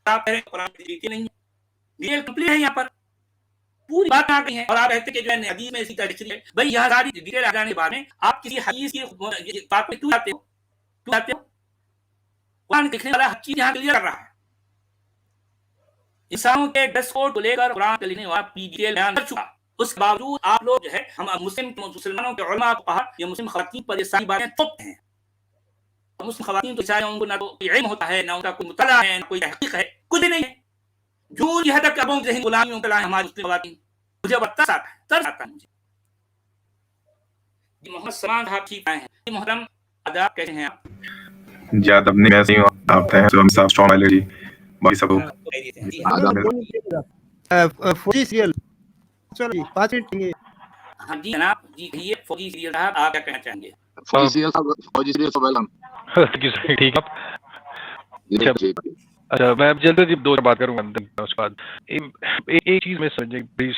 آپ کہہ رہے ہیں قرآن کی ڈیٹیل نہیں ہے, ڈیٹیل کمپلیٹ ہے, یہاں پر پوری بات آ گئی ہے. اور آپ کہتے ہیں کہ جو ہے حدیث میں اسی طرح ہے. بھائی یہاں ساری ڈیٹیل آ جانے کے بعد میں آپ کسی حدیث کی بات میں کیوں آتے ہو, کیوں آتے ہو؟ قرآن لکھنے والا ہر چیز یہاں کلیئر کر رہا ہے. انسانوں کے ڈریس کوڈ کو لے کر قرآن لکھنے والا ڈیٹیل بیان کر چکا. اس کے باوجود آپ لوگ جو ہے ہم مسلمانوں کے علماء کو کہا یہ مسلم خواتین پر یہ ساری باتیں تھوپتے ہیں. مسلم خواتین تو چاہے ان کو نہ تو علم ہوتا ہے, نہ ان کا کوئی مطالعہ ہے, نہ کوئی تحقیق ہے, کچھ بھی نہیں ہے. جو یہ حد تک ابوں کے ذہن غلامیوں کے لائے ہماری مسلم خواتین, مجھے ترس آتا ہے, ترس آتا ہے مجھے. جی محمد سلمان صاحب ٹھیک آئے ہیں. محترم آداب, کیسے ہیں آپ؟ جی آداب نہیں, میں صحیح ہوں. آپ ہیں تو ہم صاحب اسٹرانگ والے جی, باقی سب جی فوجی سیریل چلو 5 منٹ لیں گے. ہاں جی جناب, جی کہیے فوجی سیریل صاحب آپ کیا کہنا چاہیں گے؟ فوجی سیریل سب ویلکم. ٹھیک ہے. اچھا میں جلدی جی 2 بات کروں گا. اس کے بعد ایک چیز میں سمجھنے کی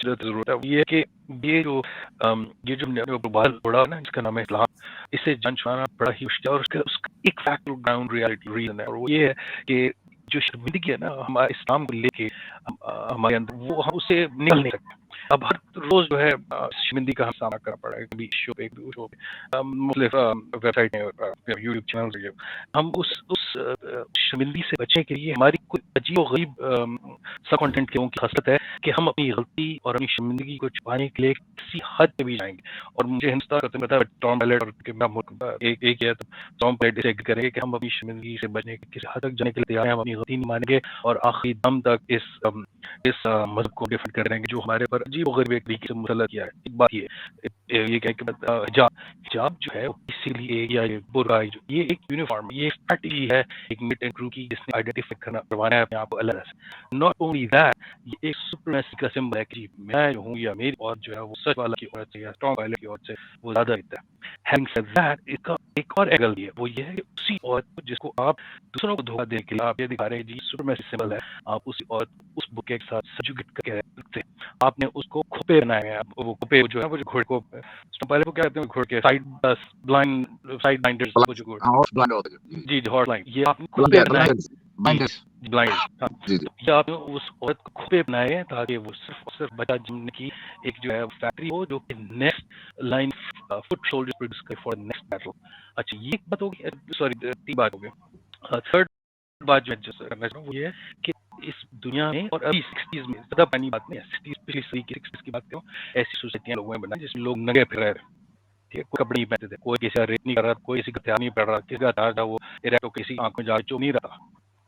ضرورت ہے, یہ ہے کہ یہ جو بال اڑا نا جس کا نام ہے اسلام, اس سے جان چھڑانا بڑا ہی مشکل ہے. اور اس کا ایک فیکٹر گراؤنڈ ریالٹی ریزن ہے, اور وہ یہ ہے کہ جو شرمندگی ہے نا ہمارے اسلام کو لے کے ہمارے اندر, وہ ہم اس سے نکل نہیں سکتے. اب ہر روز جو ہے شرمندگی کا ہم سامنا کرنا پڑ رہا ہے, کبھی شو پہ کبھی شو پہ, مختلف ویب سائٹ یوٹیوب چینل. ہم اس شرمندگی سے بچنے کے لیے ہماری کوئی عجیب و غریب سب کانٹینٹ کی خاصیت ہے کہ ہم اپنی غلطی اور اپنی شرمندگی کو چھپانے کے لیے کسی حد پہ بھی جائیں گے. اور مجھے ہندوستان کا پتا ہے ٹام پیلٹ اور ایک ہے ٹام پیلٹ اسے کریں گے کہ ہم اپنی شرمندگی سے بچنے کے کسی حد تک جانے کے لیے تیار ہیں, ہم اپنی غلطی نہیں مانیں گے اور آخری دم تک اس مذہب کو ڈیفینڈ کریں گے جو ہمارے پر عجیب و غریب ایک طریقے سے مسلط کیا ہے. ایک بات یہ کہ حجاب جو ہے اسی لیے یا برقع, یہ ایک یونیفارم, یہ اسٹریٹجی ہے ایک مٹ اینڈ کرو کی جس نے آئیڈینٹیفائی کروانا ہے اپنے آپ کو الگ سے. ناٹ اونلی دیٹ, یہ ایک سپریمیسی کا سمبل ہے کہ میں جو ہوں یا میری عورت جو ہے وہ سچ والا کی عورت سے یا اسٹرانگ والے کی عورت سے وہ زیادہ رہتا ہے. ہیونگ سیڈ دیٹ, اس کا ایک اور اینگل یہ ہے, وہ یہ ہے کہ اسی عورت کو جس کو آپ دوسروں کو دھوکہ دینے کے لیے آپ یہ دکھا رہے ہیں جی سپریمیسی سمبل ہے, آپ اسی عورت اس بکے کے ساتھ سبجوگیٹ کر کے رکھتے ہیں. آپ نے اس کو کھوپے بنائے ہیں. وہ کھوپے جو ہے وہ گھوڑے کو پہلے وہ کیا کہتے ہیں گھوڑ کے سائڈ بلائنڈرز وہ جو جی ہارس لائن, یہ آپ نے کھوپے بنائے بلائنڈ, یہ آپ نے اس عورت کو کھوپے بنائے ہیں تاکہ وہ صرف بچہ جمنے کی ایک جو ہے فیکٹری ہو جو کہ next line foot soldier produce کرے فار نیکسٹ بیٹل. اچھا یہ ایک بات ہوگی, سوری 3 بات ہو گئی. تھرڈ بات جو کرنا چاہوں وہ یہ ہے کہ اس دنیا میں اور ابھی 60s میں زیادہ پرانی بات نہیں ہے, 60s پچھلی صدی کی 60s کی بات کروں, ایسی سوسائٹیاں لوگوں میں بنائی جس میں لوگ ننگے پھر رہے تھے. کوئی کپڑے نہیں پہنتے تھے, کوئی کسی کا ریپ نہیں کر رہا, کوئی کسی کا ہتھیار نہیں پڑ رہا, کسی کا ہتھیار تھا وہ تو کسی آنکھ میں جا چو نہیں رہا.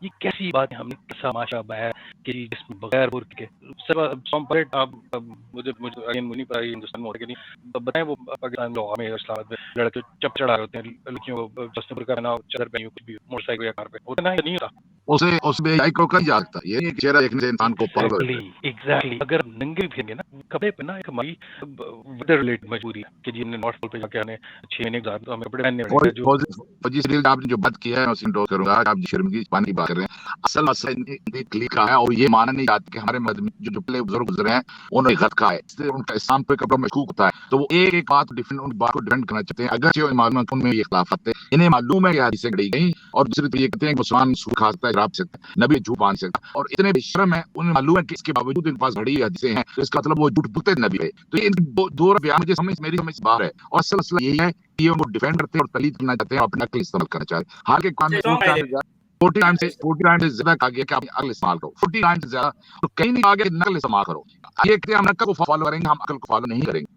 یہ کیسی بات ہے, ہم نے کیسا معاشرہ بنایا کہ جس میں بغیر برقع کے سب آپ مجھے نہیں پتا ہندوستان میں ہو کہ نہیں بتائیں, وہ پاکستان لوگ ہمیں اسلام آباد میں لڑکے چپ چڑھا ہوتے ہیں, لڑکیوں کو جس برقع پہنا چادر پہنی کچھ بھی موٹر سائیکل یا کار پہ ہوتا نا, نہیں ہوتا. اس بے حیائی کو کہیں جاتا ہے, یہ چہرہ دیکھنے سے انسان کو ایگزیکٹلی اگر ننگے پھریں گے نا کپڑے پہنا, ایک ہماری ویدر ریلیٹڈ مجبوری ہے کہ جی نارتھ پول پہ جا کے ہمیں 6 مہینے گزارنا تو ہمیں کپڑے پہننے پڑیں گے. فوجی سیریل آپ نے جو بات کیا ہے میں اسے انڈور کروں گا, آپ شرمندگی چھپانے کی بات کر رہے ہیں. اصل مسئلہ کلیئر ہے اور یہ مانا نہیں جاتا کہ ہمارے مذہب جو پہلے بزرگ گزرے ہیں انہوں نے غلط کہا ہے, اس سے ان کا اسلام پہ کپڑوں مشکوک ہوتا ہے تو وہ ایک بات ان بات کو ڈیفینڈ کرنا چاہتے ہیں اگرچہ معلوم ان میں یہ اختلافات ہے, انہیں معلوم ہے یہ حدیثیں گڑی گئی. اور دوسری تو یہ کہتے ہیں کہ مسلمان سود کھا سکتا ہے, شراب پی سکتا ہے, نبی جھوٹ باندھ سکتا ہے, اور اتنے بے شرم ہے انہیں معلوم ہے کہ اس کے باوجود ان کے پاس گھڑی حدیثیں ہیں تو اس کا مطلب وہ جھوٹ بولتے نبی ہے. تو یہ دو بیان مجھے سمجھ میری سمجھ باہر ہے, اور اصل مسئلہ یہی ہے کہ یہ ان کو ڈیفینڈ کرتے ہیں اور تقلید کرنا چاہتے ہیں, اپنے عقل استعمال کرنا چاہتے ہیں. حالانکہ قرآن میں 40 ٹائم سے زیادہ کہا گیا کہ آپ عقل استعمال کرو, 40 ٹائم سے زیادہ, تو کہیں نہیں آگے نقل استعمال کرو. یہ کہتے ہیں ہم نقل کو فالو کریں گے, ہم عقل کو فالو نہیں کریں گے.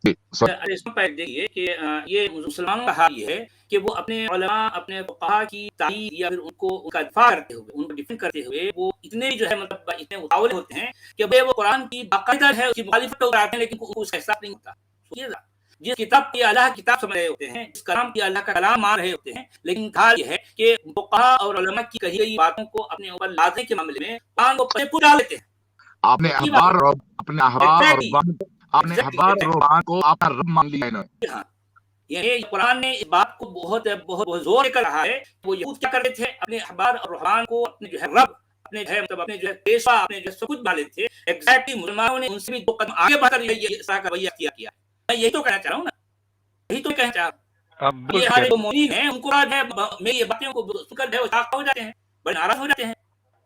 دیکھیے کہ یہ مسلمانوں کا حال یہ ہے کہ وہ اپنے علماء اپنے فقہاء کی تائید یا پھر ان کو ان کا دفاع کرتے ہوئے, ان کو ڈیفینڈ کرتے ہوئے وہ اتنے جو ہے مطلب اتنے متاول ہوتے ہیں کہ وہ قرآن کی باقاعدہ ہے اس کی مخالفت کراتے ہیں لیکن ان کو اس کا احساس نہیں ہوتا. جس کتاب کی اللہ کی کتاب سمجھ رہے ہوتے ہیں, جس کلام کی اللہ کا کلام مان رہے ہوتے ہیں, لیکن حال یہ ہے کہ فقہاء اور علماء کی کہی گئی باتوں کو اپنے اوپر لانے کے معاملے میں قرآن کو پچھے پڑا لیتے ہیں. آپ نے احبار اور ربان کو اپنا رب مان لیا ہے. یہ قرآن نے اس بات کو بہت بہت زور کر رہا ہے. وہ یہود کیا کرتے تھے, اپنے احبار اور رہبان کو اپنے جو ہے رب, اپنے جو ہے مطلب اپنے جو ہے پیشوا, اپنے جو سب کچھ مان لیتے تھے. ایگزیکٹلی مسلمانوں نے ان سے بھی 2 قدم آگے بڑھ کر یہ اس طرح کا رویہ اختیار کیا. میں یہی تو کہنا چاہ رہا ہوں نا, یہی تو کہنا چاہ رہا ہوں. یہ ہمارے جو مومن ہیں ان کو جو ہے میری یہ باتوں کو سن کر جو ہے وہ ہو جاتے ہیں, بڑے ناراض ہو جاتے ہیں.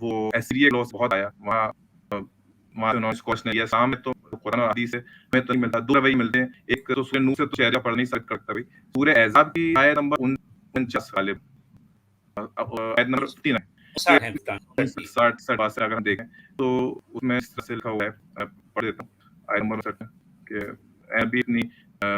وہ ایسیریا لوس بہت آیا وہاں وہاں سے انہوں نے کوشش نہیں کیا. اسلام میں تو قرآن اور حدیث سے ہمیں تو نہیں ملتا, دو روی ملتے ہیں. ایک تو سورہ نور سے تو شہریہ پڑھ نہیں سکتا بھائی. سورہ احزاب کی آیت نمبر 49 غالب آیت نمبر 59 60 اگر ہم دیکھیں تو اس میں اس طرح سے لکھا ہوا ہے, پڑھ دیتا ہوں آیت نمبر 60 کہ اے بھی اپنی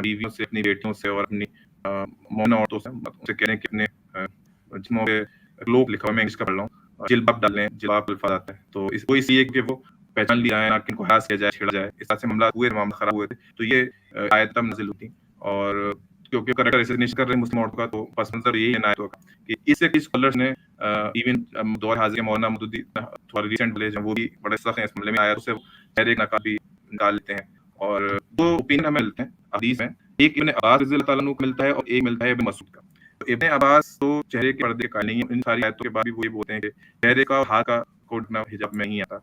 بیویوں سے, اپنی بیٹیوں سے اور اپنی مومنہ عورتوں سے ان سے کہہ رہے ہیں کہ اپنے جسموں پہ لوگ لکھا ہوا میں انگلش کا پڑھ رہا ہوں, جلباب ڈالیں. جلباب الفاظ آتا ہے تو اس وہ اس لیے کہ وہ پہچان لیا ہے کہ ان کو ہراس کیا جائے, چھیڑا جائے, اس طرح سے معاملہ خراب ہوئے تھے. تو یہ آیت تب نازل ہوتی اور کیونکہ کریکٹر ایسوسیشن کر رہے ہیں مسلم عورتوں کا, تو پس منظر یہی ہے آیتوں کا کہ اس سے کئی اسکالرس نے ایون دور حاضر مولانا مودودی تھوڑا ریسنٹ بلے وہ بھی بڑے سخت ہیں اس معاملے میں, آیا سے خیر ایک نقاب بھی ڈال لیتے ہیں. اور دو اوپینین ہمیں ملتے ہیں حدیث میں, ایک ابن عباس رضی اللہ تعالیٰ عنہ کو ملتا ہے اور ایک ملتا ہے ابن مسعود کا. ابن عباس تو چہرے کے پردے کا نہیں ہے, ان ساری آیتوں کے بعد بھی وہ یہ بولتے ہیں کہ چہرے کا اور ہاتھ کا کوٹ نہ حجاب میں نہیں آتا.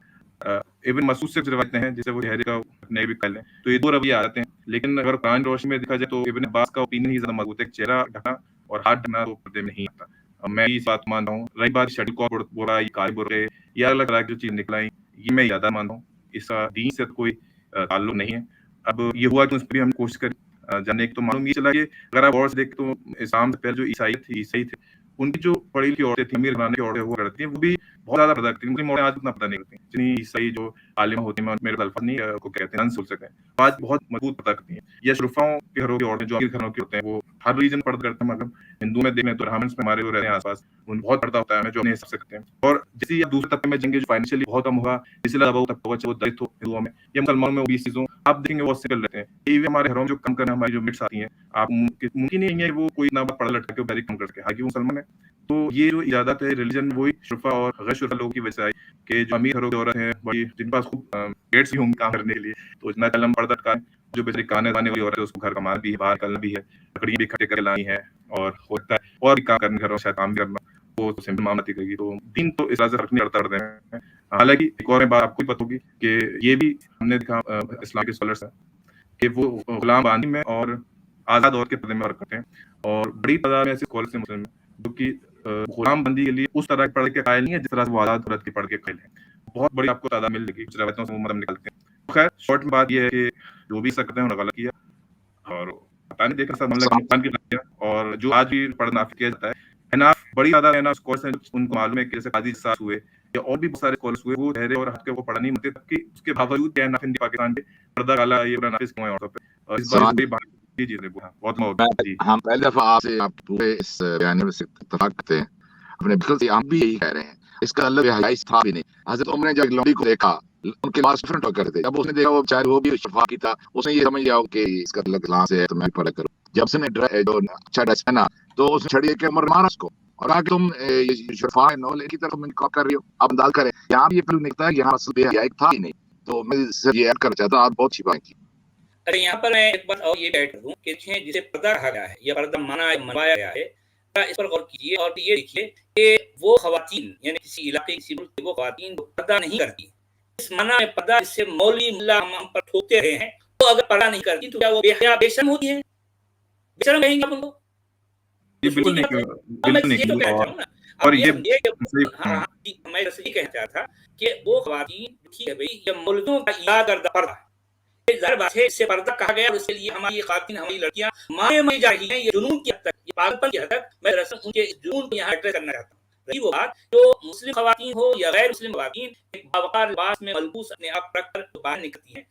ابن مسعود سے روایتیں ہیں جسے وہ چہرے کا نہیں بھی کر لیں, تو یہ دو رویے آتے ہیں. لیکن اگر قرآن روشنی میں دیکھا جائے تو ابن عباس کا اوپینین ہی زیادہ مضبوط ہے, چہرہ ڈھکنا اور ہاتھ ڈھکنا تو پردے میں نہیں آتا. میں اس بات مانتا ہوں. رہی بات شیڈل کو بول رہا ہے, یہ کالے برے یا الگ طرح کی جو چیز نکلائیں, یہ میں زیادہ مانتا ہوں. اس کا دین سے تو کوئی تعلق نہیں ہے. اب یہ ہوا کہ اس پہ ہم کوشش کریں جاننے کی, تو معلوم یہ چلا کہ اگر آپ اور سے دیکھیں تو اسلام سے پہلے جو عیسائی تھے ان کی جو پڑھی لکھی عورتیں تھیں, امیر گھرانے کی عورتیں ہوا کرتی ہیں, وہ بھی بہت زیادہ پردہ کرتی ہیں. مسلم عورتیں آج اتنا پردہ نہیں کرتی ہیں. جتنی عیسائی جو عالمہ ہوتی ہیں, میرے الفاظ نہیں کو کہتے ہیں, سن سکتے ہیں, آج بہت مضبوط پردہ کرتی ہیں. یا شرفاؤں کے گھروں کی عورتیں جو امیر گھروں کی ہوتے ہیں وہ ہر ریجن پردہ کرتے ہیں. مگر ہندو میں دیکھیں تو برہمنس میں ہمارے جو رہتے ہیں آس پاس ان بہت پردہ ہوتا ہے, ہمیں جو اپنے حساب سے کرتے ہیں. اور جیسے یہ دوسرے طبقے میں جنگیں جو فائنینشلی بہت کم ہوگا, اسی لیے بہت طبقہ وہ دلت ہو ہندوؤں میں یا مسلمانوں میں, وہ 20 چیزوں آپ دیکھیں گے وہ سکل رہتے ہیں. یہ ہمارے گھروں میں جو کم کرنا ہماری جو مٹس آتی ہیں, آپ ممکن نہیں ہے وہ کوئی نہ پڑھ لٹکا کے کم کر سکے, حالانکہ وہ مسلمان ہے. تو یہ جو ایجادات ہے ریلیجن وہی شرفا اور غیر شرفا لوگوں کی وجہ سے آئی کہ جو امیر گھروں کی عورت ہیں بڑی, جن کے پاس خوب گیٹس بھی ہوں گے کام کرنے کے لیے, تو اتنا قلم پردہ کا جو بیچاری کانے وانے والی عورت ہے اس کو گھر کمانا بھی ہے, باہر نکلنا بھی ہے, لکڑیاں بھی اکٹھے کر لانی ہے, اور ہوتا ہے اور بھی کام کرنے گھروں سے کام بھی کرنا, وہ تو سمپل معاملہ کرے گی. تو دین تو اس طرح سے فرق نہیں کرتے ہیں. حالانکہ ایک اور بات آپ کو پتہ ہوگی کہ یہ بھی ہم نے دیکھا اسلام کے اسکالرس ہیں کہ وہ غلام بانی میں اور آزاد عورت کے پردے میں فرق کرتے ہیں. اور بڑی تعداد میں ایسے اسکالرس ہیں مسلم میں جو کہ غلام بندی کے لیے اس طرح کے پڑھ کے قائل نہیں ہے جس طرح سے وہ آزاد عورت کے پڑھ کے قائل ہیں. بہت بڑی آپ کو تعداد مل گی, کچھ روایتوں سے وہ مطلب نکلتے ہیں. خیر شارٹ میں بات یہ ہے کہ جو بھی سکتے ہیں انہوں نے غلط کیا, اور پتہ نہیں دیکھا معاملہ, اور جو آج بھی پڑھنا کیا جاتا ہے. اناف بڑی تعداد ہے اسکالرس ہیں ان کو معلوم ہے کہ جیسے قاضی صاحب ہوئے یا اور بھی بہت سارے اسکالرس ہوئے, وہ چہرے اور ہاتھ کے وہ پڑھا نہیں ملتے, تب کہ اس کے باوجود کیا ہے پاکستان کے پردہ کالا یہ نافذ کیوں ہے عورتوں پہ. اور اس بات جی بہت ہم پہلی دفعہ آپ سے آپ پورے اس بیان سے اتفاق کرتے ہیں. اپنے بالکل ہم بھی یہی کہہ رہے ہیں, اس کا اللہ حیث تھا بھی نہیں. حضرت عمر نے جب لوڈی کو دیکھا, ان کے پاس ڈفرنٹ ہو کر تھے, جب اس نے دیکھا وہ چاہے وہ بھی شفا کی تھا, اس نے یہ سمجھ لیا کہ اس کا اللہ کہاں سے ہے تو میں پڑھا کروں. جب اس نے جو اچھا ڈریس پہنا تو اس نے چھڑی کہ عمر مارا اس کو, اور آگے تم شفا نول کی طرف انکار کر رہی ہو. اب انداز کریں یہاں بھی یہ پہلو نکلتا ہے, یہاں اصل بے حیائی تھا ہی نہیں. تو میں صرف یہ ایڈ کرنا چاہتا ہوں, آپ بہت اچھی بات کی. ارے یہاں پر میں ایک بات اور یہ ایڈ کر دوں کہ جسے پردہ کہا گیا ہے یا پردہ منوایا گیا ہے, اس پر غور کیجیے اور یہ دیکھیے کہ وہ خواتین یعنی کسی علاقے کسی ملک کی وہ خواتین جو پردہ نہیں کرتی, اس معنی میں پردہ جس سے مولوی ملا ہم پر ٹھوکتے رہے ہیں, تو اگر پردہ نہیں کرتی تو کیا وہ بے حیا بے شرم ہوتی ہے؟ بے شرم کہیں گے آپ ان کو؟ بالکل نہیں. اور یہ میں یہ کہنا چاہتا تھا کہ وہ خواتین ٹھیک ہے بھائی, یہ مولویوں کا ایجاد کردہ پردہ ظاہر بات ہے, اس سے پردہ کہا گیا اور اس کے لیے ہماری خواتین ہماری لڑکیاں مارے مری جا رہی ہیں. یہ جنون کی حد تک, یہ پاگلپن کی حد تک میں دراصل ان کے جنون کو یہاں ایڈریس کرنا چاہتا ہوں. رہی وہ بات جو مسلم خواتین ہو یا غیر مسلم خواتین ایک باوقار لباس میں ملبوس اپنے آپ رکھ کر باہر نکلتی ہیں,